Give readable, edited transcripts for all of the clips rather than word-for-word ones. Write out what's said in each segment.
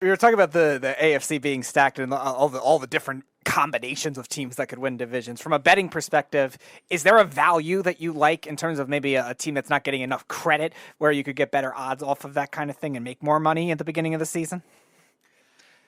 We were talking about the AFC being stacked and all the different combinations of teams that could win divisions. From a betting perspective, is there a value that you like in terms of maybe a team that's not getting enough credit where you could get better odds off of that kind of thing and make more money at the beginning of the season?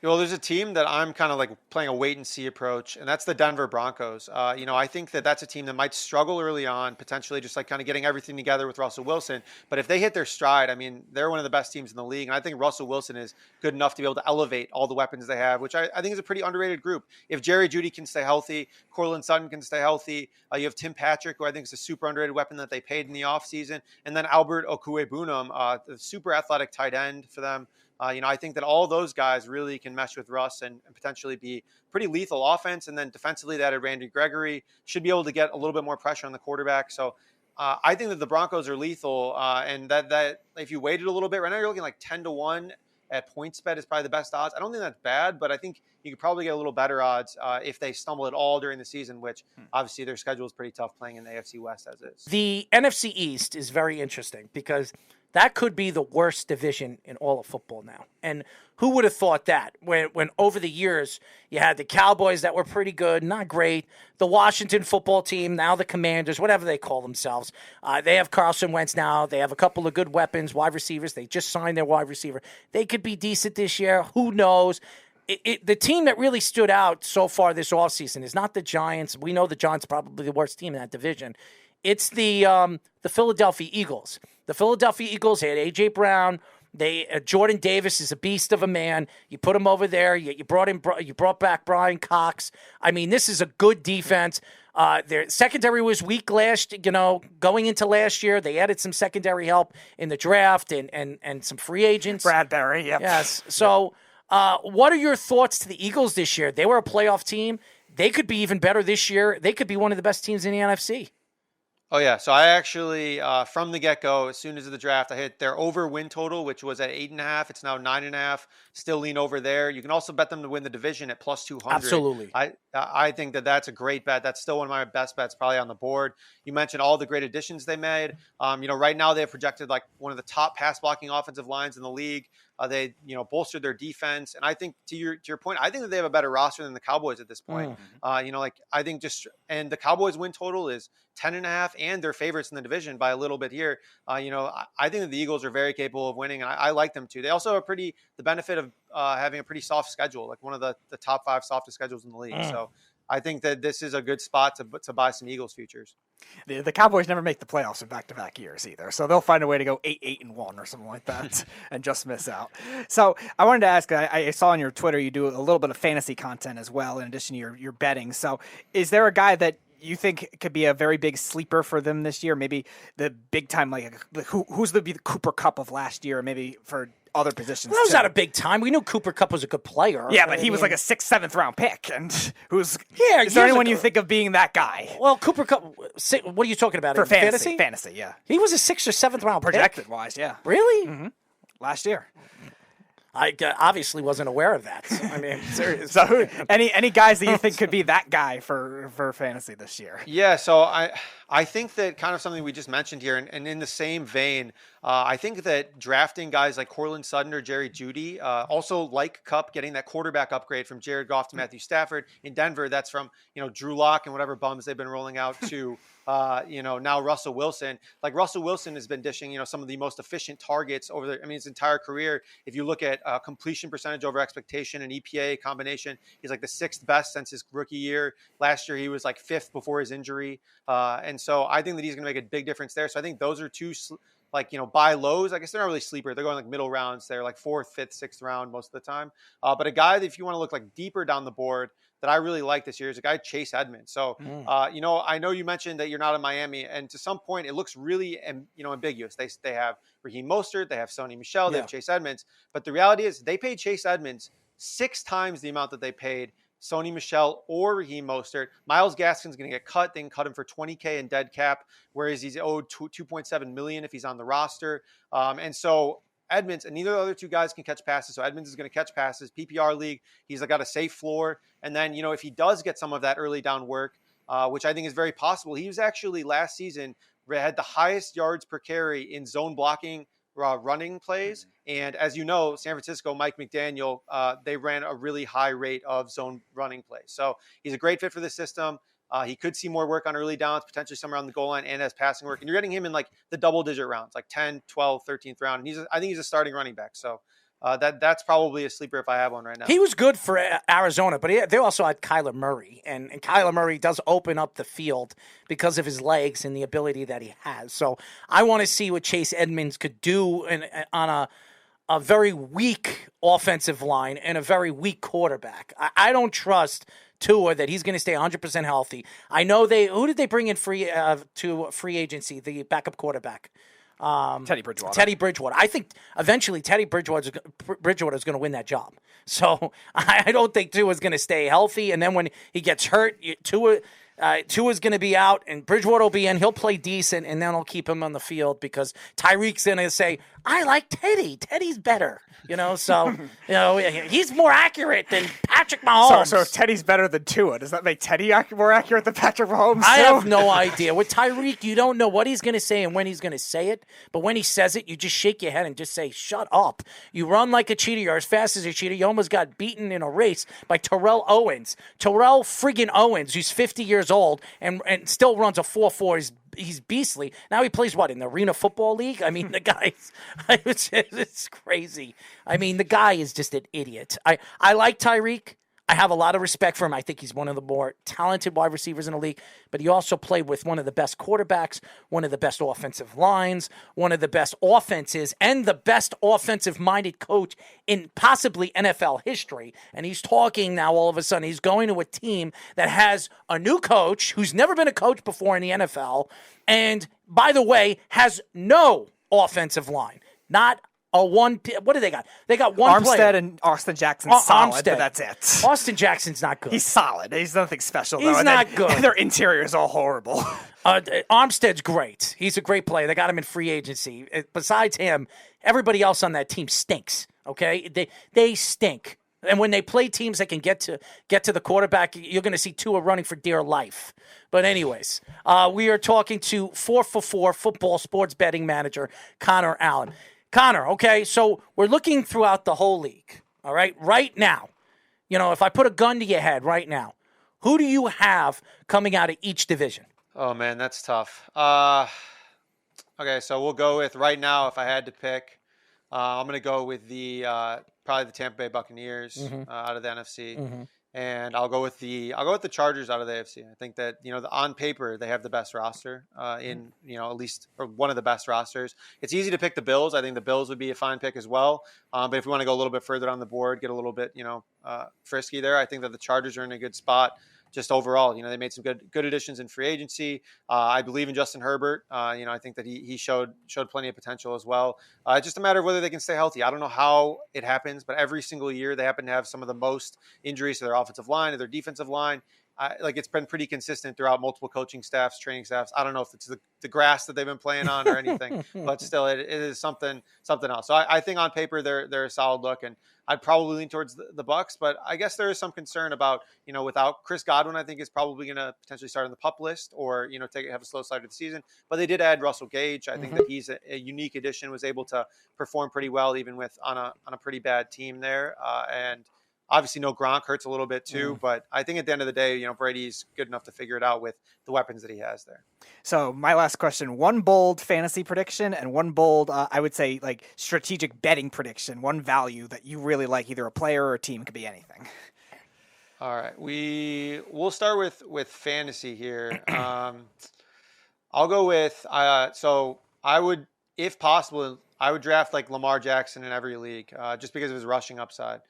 Well, there's a team that I'm kind of like playing a wait and see approach, and that's the Denver Broncos. I think that that's a team that might struggle early on, potentially just like kind of getting everything together with Russell Wilson. But if they hit their stride, I mean, they're one of the best teams in the league. And I think Russell Wilson is good enough to be able to elevate all the weapons they have, which I think is a pretty underrated group. If Jerry Jeudy can stay healthy, Courtland Sutton can stay healthy, you have Tim Patrick, who I think is a super underrated weapon that they paid in the offseason. And then Albert Okwuegbunam, the super athletic tight end for them. I think that all those guys really can mesh with Russ and potentially be pretty lethal offense. And then defensively, that added Randy Gregory should be able to get a little bit more pressure on the quarterback. So I think that the Broncos are lethal, and that if you waited a little bit, right now you're looking like 10-1 at PointsBet is probably the best odds. I don't think that's bad, but I think you could probably get a little better odds if they stumble at all during the season, which obviously their schedule is pretty tough playing in the AFC West as is. The NFC East is very interesting because that could be the worst division in all of football now. And who would have thought that when over the years you had the Cowboys that were pretty good, not great, the Washington football team, now the Commanders, whatever they call themselves. They have Carson Wentz now. They have a couple of good weapons, wide receivers. They just signed their wide receiver. They could be decent this year. Who knows? The team that really stood out so far this offseason is not the Giants. We know the Giants are probably the worst team in that division. It's the Philadelphia Eagles. The Philadelphia Eagles had A.J. Brown. Jordan Davis is a beast of a man. You put him over there. You brought back Brian Cox. I mean, this is a good defense. Their secondary was weak going into last year. They added some secondary help in the draft and some free agents. Bradbury, yep. Yes. So what are your thoughts to the Eagles this year? They were a playoff team. They could be even better this year. They could be one of the best teams in the NFC. Oh, yeah. So I actually, from the get-go, as soon as the draft, I hit their over win total, which was at 8.5. It's now 9.5. Still lean over there. You can also bet them to win the division at plus 200. Absolutely. I think that that's a great bet. That's still one of my best bets probably on the board. You mentioned all the great additions they made. Right now they have projected like one of the top pass blocking offensive lines in the league. They bolstered their defense. And I think to your point, I think that they have a better roster than the Cowboys at this point. I think and the Cowboys win total is 10.5 and they're favorites in the division by a little bit here. I think that the Eagles are very capable of winning and I like them too. They also have the benefit of having a pretty soft schedule, like one of the top 5 softest schedules in the league. So I think that this is a good spot to buy some Eagles futures. The Cowboys never make the playoffs in back-to-back years either, so they'll find a way to go 8-1 or something like that and just miss out. So I wanted to ask, I saw on your Twitter you do a little bit of fantasy content as well in addition to your betting. So is there a guy that you think could be a very big sleeper for them this year? Maybe the big time, who's the Cooper Kupp of last year, maybe for other positions. That was not a big time. We knew Cooper Kupp was a good player. Yeah, but he was like a 6th, 7th round pick. And is is there anyone you think of being that guy? Well, Cooper Kupp, what are you talking about? For fantasy? Fantasy, yeah. He was a 6th or 7th round projected wise, yeah. Really? Mm-hmm. Last year. I obviously wasn't aware of that. I mean, seriously. So any guys that you think could be that guy for fantasy this year? Yeah, so I think that kind of something we just mentioned here, and in the same vein, I think that drafting guys like Courtland Sutton or Jerry Jeudy, also like Kupp, getting that quarterback upgrade from Jared Goff to Matthew Stafford in Denver, that's from Drew Lock and whatever bums they've been rolling out to now Russell Wilson. Like Russell Wilson has been dishing some of the most efficient targets over his entire career. If you look at completion percentage over expectation and EPA combination, he's like the 6th best since his rookie year. Last year he was like 5th before his injury, and so I think that he's going to make a big difference there. So I think those are two buy lows. I guess they're not really sleeper. They're going like middle rounds. They're like 4th, 5th, 6th round most of the time. But a guy that if you want to look like deeper down the board that I really like this year is a guy, Chase Edmonds. So, I know you mentioned that you're not in Miami, and to some point it looks really, ambiguous. They have Raheem Mostert, they have Sony Michel, they have Chase Edmonds. But the reality is they paid Chase Edmonds 6 times the amount that they paid Sony Michel or Raheem Mostert. Myles Gaskin's going to get cut. They can cut him for $20K in dead cap, whereas he's owed $2.7 million if he's on the roster. And so Edmonds, and neither of the other two guys can catch passes. So Edmonds is going to catch passes. PPR league, he's got a safe floor. And then, if he does get some of that early down work, which I think is very possible, he was actually last season had the highest yards per carry in zone blocking running plays. And as you know, San Francisco, Mike McDaniel, they ran a really high rate of zone running plays. So he's a great fit for the system. He could see more work on early downs, potentially somewhere on the goal line and as passing work. And you're getting him in like the double-digit rounds, like 10, 12, 13th round. And I think he's a starting running back. So that's probably a sleeper if I have one right now. He was good for Arizona, but they also had Kyler Murray. And Kyler Murray does open up the field because of his legs and the ability that he has. So I want to see what Chase Edmonds could do on a very weak offensive line and a very weak quarterback. I don't trust Tua that he's going to stay 100% healthy. I know who did they bring in to free agency, the backup quarterback? Teddy Bridgewater. Teddy Bridgewater. I think eventually Teddy Bridgewater is going to win that job. So I don't think Tua is going to stay healthy. And then when he gets hurt, Tua's going to be out and Bridgewater will be in. He'll play decent, and then I'll keep him on the field because Tyreek's going to say, I like Teddy. Teddy's better. So he's more accurate than Patrick Mahomes. So if Teddy's better than Tua, does that make Teddy more accurate than Patrick Mahomes? I have no idea. With Tyreek, you don't know what he's going to say and when he's going to say it. But when he says it, you just shake your head and just say, shut up. You run like a cheater. You're as fast as a cheater. You almost got beaten in a race by Terrell Owens. Terrell friggin' Owens, who's 50 years old and still runs a 4.4. He's beastly. Now he plays in the Arena Football League? I mean, the guy's it's crazy. I mean, the guy is just an idiot. I like Tyreek. I have a lot of respect for him. I think he's one of the more talented wide receivers in the league, but he also played with one of the best quarterbacks, one of the best offensive lines, one of the best offenses, and the best offensive-minded coach in possibly NFL history. And he's talking now all of a sudden. He's going to a team that has a new coach who's never been a coach before in the NFL, and, by the way, has no offensive line. Not what do they got? They got one Armstead player. and Austin Jackson solid, Armstead. but that's it. Austin Jackson's not good. He's solid. He's nothing special, though. He's not good. Their interior is all horrible. Armstead's great. He's a great player. They got him in free agency. Besides him, everybody else on that team stinks, okay? They stink. And when they play teams that can get to the quarterback, you're going to see Tua running for dear life. But anyways, we are talking to 4for4 football sports betting manager, Connor Allen. Connor, okay, so we're looking throughout the whole league, all right? Right now, if I put a gun to your head right now, who do you have coming out of each division? Oh, man, that's tough. Okay, so we'll go with right now, if I had to pick, I'm going to go with probably the Tampa Bay Buccaneers out of the NFC. Mm-hmm. And I'll go with the Chargers out of the AFC. I think that on paper they have the best roster at least or one of the best rosters. It's easy to pick the Bills. I think the Bills would be a fine pick as well. But if we want to go a little bit further on the board, get a little bit frisky there, I think that the Chargers are in a good spot. Just overall, they made some good additions in free agency. I believe in Justin Herbert. I think that he showed plenty of potential as well. It's just a matter of whether they can stay healthy. I don't know how it happens, but every single year they happen to have some of the most injuries to their offensive line or their defensive line. It's been pretty consistent throughout multiple coaching staffs, training staffs. I don't know if it's the grass that they've been playing on or anything, but still it is something else. So I think on paper they're a solid look, and I'd probably lean towards the Bucs, but I guess there is some concern about, without Chris Godwin, I think is probably going to potentially start on the PUP list or, have a slow start to the season. But they did add Russell Gage. I think that he's a unique addition, was able to perform pretty well, even with on a pretty bad team there. And obviously no Gronk hurts a little bit too, but I think at the end of the day, Brady's good enough to figure it out with the weapons that he has there. So my last question, one bold fantasy prediction and one bold, I would say strategic betting prediction, one value that you really like, either a player or a team, could be anything. All right. We'll start with fantasy here. I'll go with, so I would, if possible, I would draft Lamar Jackson in every league, just because of his rushing upside.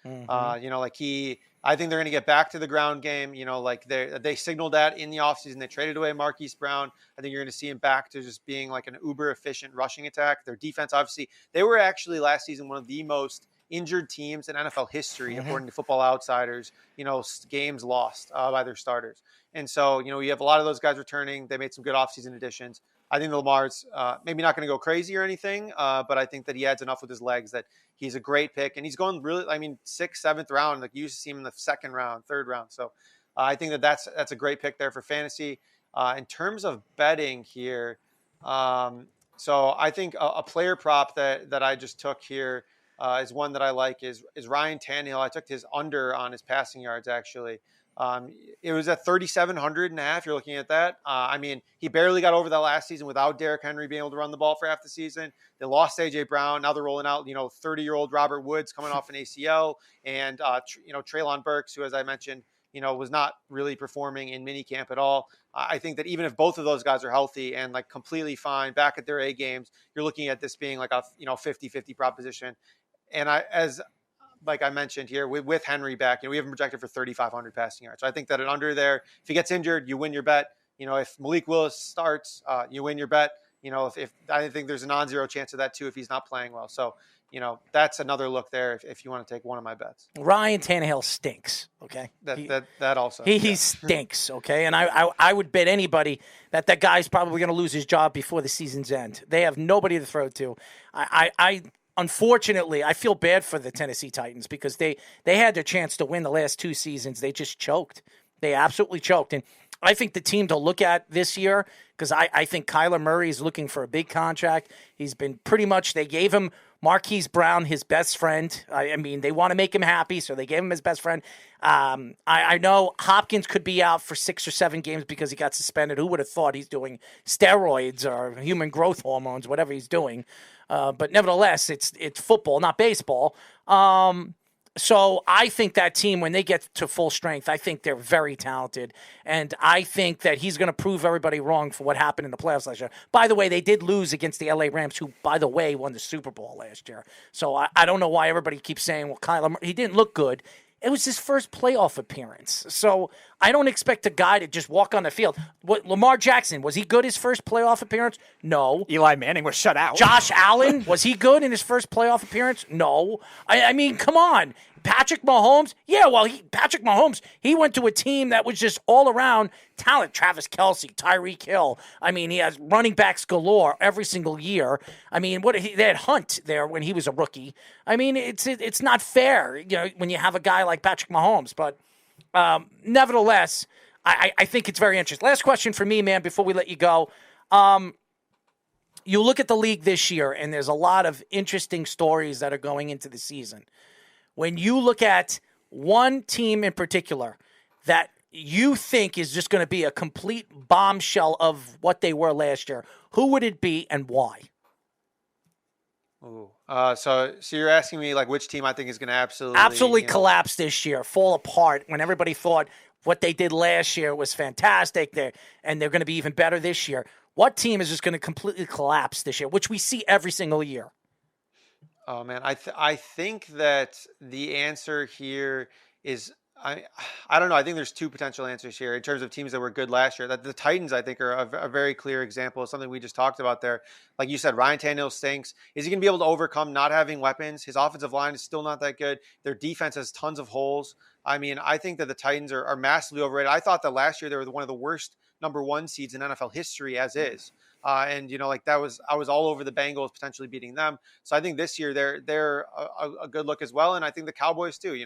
I think they're going to get back to the ground game. They signaled that in the offseason. They traded away Marquise Brown. I think you're going to see him back to just being an uber efficient rushing attack. Their defense, obviously, they were actually last season one of the most injured teams in NFL history, according to Football Outsiders. Games lost by their starters. And so, you have a lot of those guys returning. They made some good offseason additions. I think Lamar's maybe not going to go crazy or anything, but I think that he adds enough with his legs that he's a great pick. And he's going really, 6th, 7th round. You used to see him in the 2nd round, 3rd round. So I think that's a great pick there for fantasy. In terms of betting here, So I think a player prop that I just took here is one that I like is Ryan Tannehill. I took his under on his passing yards, actually. It was at 3,700.5. You're looking at that. I mean, he barely got over that last season without Derrick Henry being able to run the ball for half the season. They lost A.J. Brown. Now they're rolling out, 30-year-old Robert Woods coming off an ACL, and Treylon Burks, who, as I mentioned, was not really performing in minicamp at all. I think that even if both of those guys are healthy and like completely fine back at their A games, you're looking at this being like a 50-50 proposition. And like I mentioned here, with Henry back, we have him projected for 3,500 passing yards. So I think that an under there, if he gets injured, you win your bet. If Malik Willis starts, you win your bet. If I think there's a non-zero chance of that too if he's not playing well. So, that's another look there if you want to take one of my bets. Ryan Tannehill stinks, okay? That also. He stinks, okay? And I would bet anybody that guy's probably going to lose his job before the season's end. They have nobody to throw to. Unfortunately, I feel bad for the Tennessee Titans because they had their chance to win the last 2 seasons. They just choked. They absolutely choked. And I think the team to look at this year, because I think Kyler Murray is looking for a big contract. He's been they gave him Marquise Brown, his best friend. I mean, they want to make him happy, so they gave him his best friend. I know Hopkins could be out for 6 or 7 games because he got suspended. Who would have thought he's doing steroids or human growth hormones, whatever he's doing? But nevertheless, it's football, not baseball. So I think that team, when they get to full strength, I think they're very talented. And I think that he's going to prove everybody wrong for what happened in the playoffs last year. By the way, they did lose against the LA Rams, who, by the way, won the Super Bowl last year. So I don't know why everybody keeps saying, well, Kyler, he didn't look good. It was his first playoff appearance. So I don't expect a guy to just walk on the field. Lamar Jackson, was he good his first playoff appearance? No. Eli Manning was shut out. Josh Allen, was he good in his first playoff appearance? No. I mean, come on. Patrick Mahomes? Yeah, well, Patrick Mahomes, he went to a team that was just all around talent. Travis Kelce, Tyreek Hill. I mean, he has running backs galore every single year. I mean, they had Hunt there when he was a rookie. I mean, it's not fair, when you have a guy like Patrick Mahomes. But nevertheless, I think it's very interesting. Last question for me, man, before we let you go. You look at the league this year, and there's a lot of interesting stories that are going into the season. When you look at one team in particular that you think is just going to be a complete bombshell of what they were last year, who would it be and why? Ooh. So you're asking me like which team I think is going to absolutely collapse this year, fall apart when everybody thought what they did last year was fantastic and they're going to be even better this year. What team is just going to completely collapse this year, which we see every single year? Oh man, I think that the answer here is I don't know. I think there's 2 potential answers here in terms of teams that were good last year. That the Titans, I think, are a very clear example of something we just talked about there. Like you said, Ryan Tannehill stinks. Is he going to be able to overcome not having weapons? His offensive line is still not that good. Their defense has tons of holes. I mean, I think that the Titans are massively overrated. I thought that last year they were one of the worst number 1 seeds in NFL history as is. And I was all over the Bengals potentially beating them. So I think this year they're a good look as well. And I think the Cowboys too,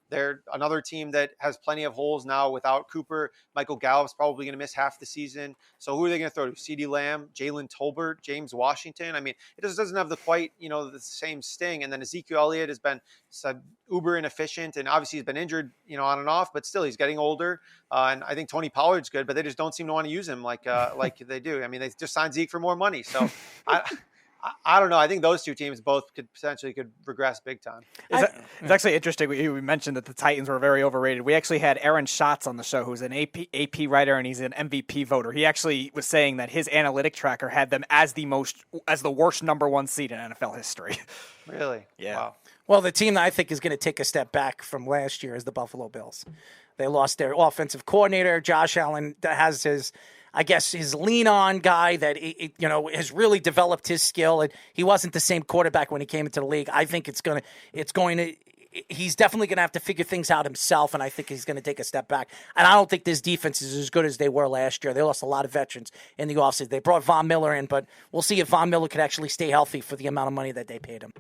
they're another team that has plenty of holes now without Cooper. Michael Gallup's probably going to miss half the season. So who are they going to throw to? CeeDee Lamb, Jalen Tolbert, James Washington. I mean, it just doesn't have the quite, the same sting. And then Ezekiel Elliott has been uber inefficient, and obviously he's been injured, on and off, but still he's getting older. And I think Tony Pollard's good, but they just don't seem to want to use him like they do. I mean, they just signed Zeke for more money. So I don't know. I think those 2 teams both could regress big time. It's actually interesting. We mentioned that the Titans were very overrated. We actually had Aaron Schatz on the show, who's an AP writer, and he's an MVP voter. He actually was saying that his analytic tracker had them as the worst number 1 seed in NFL history. Really? Yeah. Wow. Well, the team that I think is going to take a step back from last year is the Buffalo Bills. They lost their offensive coordinator. Josh Allen has his lean-on guy that has really developed his skill, and he wasn't the same quarterback when he came into the league. I think he's definitely going to have to figure things out himself, and I think he's going to take a step back. And I don't think this defense is as good as they were last year. They lost a lot of veterans in the offseason. They brought Von Miller in, but we'll see if Von Miller could actually stay healthy for the amount of money that they paid him.